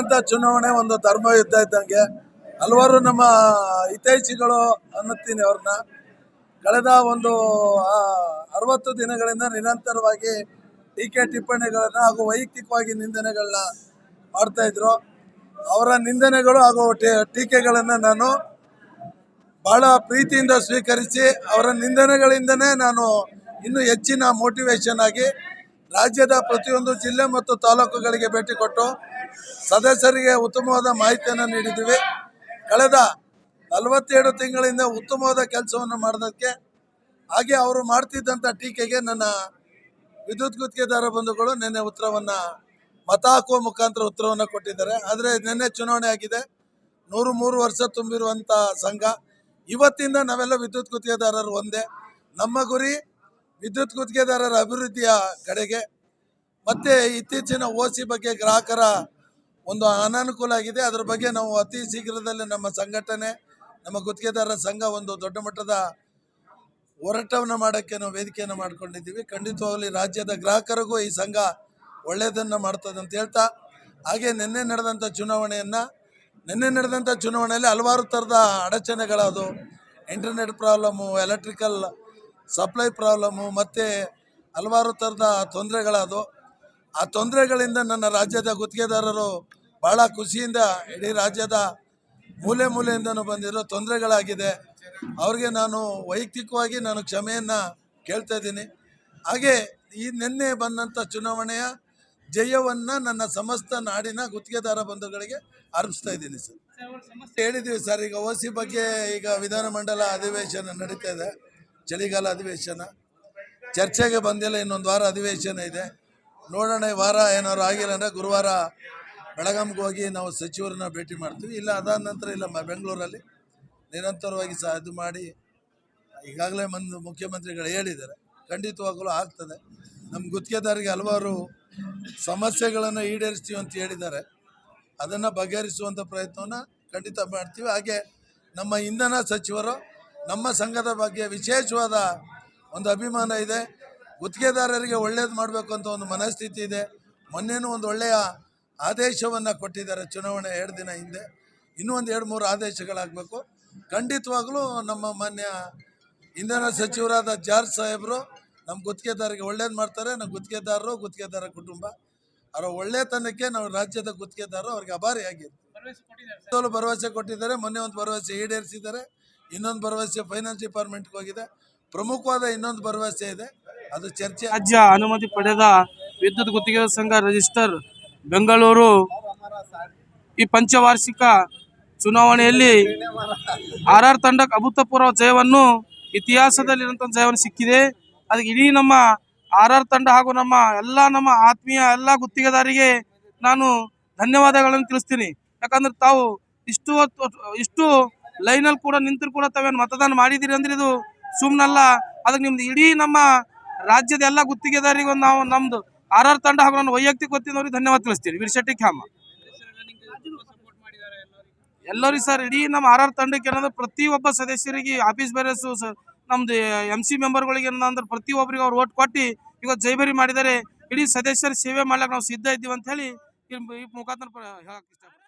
ನಡೆದಂಥ ಚುನಾವಣೆ ಒಂದು ಧರ್ಮಯುದ್ಧ ಇದ್ದಂಗೆ. ಹಲವಾರು ನಮ್ಮ ಹಿತೈಷಿಗಳು ಅನ್ನುತ್ತೀನಿ ಅವ್ರನ್ನ ಕಳೆದ ಒಂದು 60 ದಿನಗಳಿಂದ ನಿರಂತರವಾಗಿ ಟೀಕೆ ಟಿಪ್ಪಣಿಗಳನ್ನು ಹಾಗೂ ವೈಯಕ್ತಿಕವಾಗಿ ನಿಂದನೆಗಳನ್ನ ಮಾಡ್ತಾ ಇದ್ರು. ಅವರ ನಿಂದನೆಗಳು ಹಾಗೂ ಟೀಕೆಗಳನ್ನು ನಾನು ಬಹಳ ಪ್ರೀತಿಯಿಂದ ಸ್ವೀಕರಿಸಿ ಅವರ ನಿಂದನೆಗಳಿಂದನೇ ನಾನು ಇನ್ನೂ ಹೆಚ್ಚಿನ ಮೋಟಿವೇಶನ್ ಆಗಿ ರಾಜ್ಯದ ಪ್ರತಿಯೊಂದು ಜಿಲ್ಲೆ ಮತ್ತು ತಾಲೂಕುಗಳಿಗೆ ಭೇಟಿ ಕೊಟ್ಟು ಸದಸ್ಯರಿಗೆ ಉತ್ತಮವಾದ ಮಾಹಿತಿಯನ್ನು ನೀಡಿದ್ದೀವಿ. ಕಳೆದ 47 ತಿಂಗಳಿಂದ ಉತ್ತಮವಾದ ಕೆಲಸವನ್ನು ಮಾಡೋದಕ್ಕೆ ಹಾಗೆ ಅವರು ಮಾಡ್ತಿದ್ದಂಥ ಟೀಕೆಗೆ ನನ್ನ ವಿದ್ಯುತ್ ಗುತ್ತಿಗೆದಾರ ಬಂಧುಗಳು ನಿನ್ನೆ ಉತ್ತರವನ್ನು ಮತ ಹಾಕುವ ಮುಖಾಂತರ ಉತ್ತರವನ್ನು ಕೊಟ್ಟಿದ್ದಾರೆ. ಆದರೆ ನಿನ್ನೆ ಚುನಾವಣೆ ಆಗಿದೆ, 103 ವರ್ಷ ತುಂಬಿರುವಂಥ ಸಂಘ. ಇವತ್ತಿಂದ ನಾವೆಲ್ಲ ವಿದ್ಯುತ್ ಗುತ್ತಿಗೆದಾರರು ಒಂದೇ. ನಮ್ಮ ಗುರಿ ವಿದ್ಯುತ್ ಗುತ್ತಿಗೆದಾರರ ಅಭಿವೃದ್ಧಿಯ ಕಡೆಗೆ. ಮತ್ತು ಇತ್ತೀಚಿನ OC ಬಗ್ಗೆ ಗ್ರಾಹಕರ ಒಂದು ಅನಾನುಕೂಲ ಆಗಿದೆ, ಅದರ ಬಗ್ಗೆ ನಾವು ಅತಿ ಶೀಘ್ರದಲ್ಲೇ ನಮ್ಮ ಸಂಘಟನೆ, ನಮ್ಮ ಗುತ್ತಿಗೆದಾರರ ಸಂಘ ಒಂದು ದೊಡ್ಡ ಮಟ್ಟದ ಹೋರಾಟವನ್ನು ಮಾಡೋಕ್ಕೆ ನಾವು ವೇದಿಕೆಯನ್ನು ಮಾಡ್ಕೊಂಡಿದ್ದೀವಿ. ಖಂಡಿತವಾಗಲಿ ರಾಜ್ಯದ ಗ್ರಾಹಕರಿಗೂ ಈ ಸಂಘ ಒಳ್ಳೆಯದನ್ನು ಮಾಡ್ತದೆ ಅಂತ ಹೇಳ್ತಾ, ಹಾಗೆ ನಿನ್ನೆ ನಡೆದಂಥ ಚುನಾವಣೆಯಲ್ಲಿ ಹಲವಾರು ಥರದ ಅಡಚಣೆಗಳದು, internet problem, electrical supply problem ಮತ್ತು ಹಲವಾರು ಥರದ ತೊಂದರೆಗಳದು. ಆ ತೊಂದರೆಗಳಿಂದ ನನ್ನ ರಾಜ್ಯದ ಗುತ್ತಿಗೆದಾರರು ಭಾಳ ಖುಷಿಯಿಂದ ಇಡೀ ರಾಜ್ಯದ ಮೂಲೆ ಮೂಲೆಯಿಂದನೂ ಬಂದಿರೋ ತೊಂದರೆಗಳಾಗಿದೆ. ಅವ್ರಿಗೆ ನಾನು ವೈಯಕ್ತಿಕವಾಗಿ ನಾನು ಕ್ಷಮೆಯನ್ನು ಕೇಳ್ತಾ ಇದ್ದೀನಿ. ಹಾಗೆ ಈ ನಿನ್ನೆ ಬಂದಂಥ ಚುನಾವಣೆಯ ಜಯವನ್ನು ನನ್ನ ಸಮಸ್ತ ನಾಡಿನ ಗುತ್ತಿಗೆದಾರ ಬಂಧುಗಳಿಗೆ ಅರ್ಪಿಸ್ತಾ ಇದ್ದೀನಿ ಸರ್. ಹೇಳಿದ್ದೀವಿ ಸರ್, ಈಗ OC ಬಗ್ಗೆ ಈಗ ವಿಧಾನಮಂಡಲ ಅಧಿವೇಶನ ನಡೀತಾ ಇದೆ, ಚಳಿಗಾಲ ಅಧಿವೇಶನ ಚರ್ಚೆಗೆ ಬಂದಿಲ್ಲ. ಇನ್ನೊಂದು ವಾರ ಅಧಿವೇಶನ ಇದೆ, ನೋಡೋಣ. ಈ ವಾರ ಏನಾದ್ರು ಆಗಿಲ್ಲ ಅಂದರೆ ಗುರುವಾರ ಬೆಳಗಾಂಗೆ ಹೋಗಿ ನಾವು ಸಚಿವರನ್ನ ಭೇಟಿ ಮಾಡ್ತೀವಿ. ಇಲ್ಲ ಅದಾದ ನಂತರ ಇಲ್ಲ ಬೆಂಗಳೂರಲ್ಲಿ ನಿರಂತರವಾಗಿ ಇದು ಮಾಡಿ ಈಗಾಗಲೇ ಮುಖ್ಯಮಂತ್ರಿಗಳು ಹೇಳಿದ್ದಾರೆ, ಖಂಡಿತವಾಗಲೂ ಆಗ್ತದೆ. ನಮ್ಮ ಗುತ್ತಿಗೆದಾರರಿಗೆ ಹಲವಾರು ಸಮಸ್ಯೆಗಳನ್ನು ಈಡೇರಿಸ್ತೀವಿ ಅಂತ ಹೇಳಿದ್ದಾರೆ, ಅದನ್ನು ಬಗೆಹರಿಸುವಂಥ ಪ್ರಯತ್ನವನ್ನು ಖಂಡಿತ ಮಾಡ್ತೀವಿ. ಹಾಗೆ ನಮ್ಮ ಇಂಧನ ಸಚಿವರು ನಮ್ಮ ಸಂಘದ ಬಗ್ಗೆ ವಿಶೇಷವಾದ ಒಂದು ಅಭಿಮಾನ ಇದೆ. ಗುತ್ತಿಗೆದಾರರಿಗೆ ಒಳ್ಳೇದು ಮಾಡಬೇಕು ಅಂತ ಒಂದು ಮನಸ್ಥಿತಿ ಇದೆ. ಮೊನ್ನೆನೂ ಒಂದು ಒಳ್ಳೆಯ ಆದೇಶವನ್ನು ಕೊಟ್ಟಿದ್ದಾರೆ ಚುನಾವಣೆ 2 ದಿನ ಹಿಂದೆ. ಇನ್ನೂ ಒಂದು 2-3 ಆದೇಶಗಳಾಗಬೇಕು. ಖಂಡಿತವಾಗಲೂ ನಮ್ಮ ಮಾನ್ಯ ಇಂಧನ ಸಚಿವರಾದ ಜಾರ್ಜ್ ಸಾಹೇಬರು ನಮ್ಮ ಗುತ್ತಿಗೆದಾರರಿಗೆ ಒಳ್ಳೇದು ಮಾಡ್ತಾರೆ. ನಮ್ಮ ಗುತ್ತಿಗೆದಾರರು, ಗುತ್ತಿಗೆದಾರ ಕುಟುಂಬ ಅವರ ಒಳ್ಳೆತನಕ್ಕೆ ನಾವು ರಾಜ್ಯದ ಗುತ್ತಿಗೆದಾರರು ಅವ್ರಿಗೆ ಆಭಾರಿಯಾಗಿರ್ತೀವಿ. ಭರವಸೆ ಕೊಟ್ಟಿದ್ದಾರೆ. ಮೊನ್ನೆ ಒಂದು ಭರವಸೆ ಈಡೇರಿಸಿದ್ದಾರೆ. ಇನ್ನೊಂದು ಭರವಸೆ ಫೈನಾನ್ಸ್ ಡಿಪಾರ್ಟ್ಮೆಂಟ್ಗೆ ಹೋಗಿದೆ. ಪ್ರಮುಖವಾದ ಇನ್ನೊಂದು ಭರವಸೆ ಇದೆ, ಅದು ಚರ್ಚೆ. ರಾಜ್ಯ ಅನುಮತಿ ಪಡೆದ ವಿದ್ಯುತ್ ಗುತ್ತಿಗೆ ಸಂಘ ರಿಜಿಸ್ಟರ್ ಬೆಂಗಳೂರು ಈ ಪಂಚವಾರ್ಷಿಕ ಚುನಾವಣೆಯಲ್ಲಿ RR ತಂಡಕ್ಕೆ ಅಭೂತಪೂರ್ವ ಜಯವನ್ನು, ಇತಿಹಾಸದಲ್ಲಿರುವಂಥ ಜಯವನ್ನು ಸಿಕ್ಕಿದೆ. ಅದಕ್ಕೆ ಇಡೀ ನಮ್ಮ RR ತಂಡ ಹಾಗೂ ನಮ್ಮ ಆತ್ಮೀಯ ಎಲ್ಲ ಗುತ್ತಿಗೆದಾರಿಗೆ ನಾನು ಧನ್ಯವಾದಗಳನ್ನು ತಿಳಿಸ್ತೀನಿ. ಯಾಕಂದ್ರೆ ತಾವು ಇಷ್ಟು ಲೈನಲ್ಲಿ ಕೂಡ ನಿಂತರೂ ಕೂಡ ತಾವೇನು ಮತದಾನ ಮಾಡಿದ್ದೀರಿ ಅಂದ್ರೆ ಇದು ಸುಮ್ಮನಲ್ಲ. ಅದಕ್ಕೆ ನಿಮ್ದು ಇಡೀ ನಮ್ಮ ರಾಜ್ಯದ ಎಲ್ಲ ಗುತ್ತಿಗೆದಾರಿಗೂ ನಾವು ನಮ್ದು RR ತಂಡ ಹಾಗೂ ನನ್ನ ವೈಯಕ್ತಿಕ ವತಿಯಿಂದ ಧನ್ಯವಾದ ತಿಳಿಸ್ತೀನಿ. ವೀರಶೆಟ್ಟಿ ಖ್ಯಾಮ ಎಲ್ಲರಿಗೂ ಸರ್, ಇಡೀ ನಮ್ಮ RR ತಂಡಕ್ಕೆ ಏನಂದ್ರೆ ಪ್ರತಿಯೊಬ್ಬ ಸದಸ್ಯರಿಗೆ, ಆಫೀಸ್ ಬೇರೆಸು ನಮ್ದು MC ಮೆಂಬರ್ಗಳಿಗೆ ಏನಂದ್ರೆ ಪ್ರತಿಯೊಬ್ಬರಿಗೆ ಅವ್ರು ಓಟ್ ಕೊಟ್ಟು ಇವತ್ತು ಜೈಬರಿ ಮಾಡಿದ್ದಾರೆ. ಇಡೀ ಸದಸ್ಯರ ಸೇವೆ ಮಾಡ್ಲಿಕ್ಕೆ ನಾವು ಸಿದ್ಧ ಇದ್ದೀವಿ ಅಂತ ಹೇಳಿ ಈ ಮುಖಾಂತರ ಹೇಳಕ್ಕೆ ಇಷ್ಟ.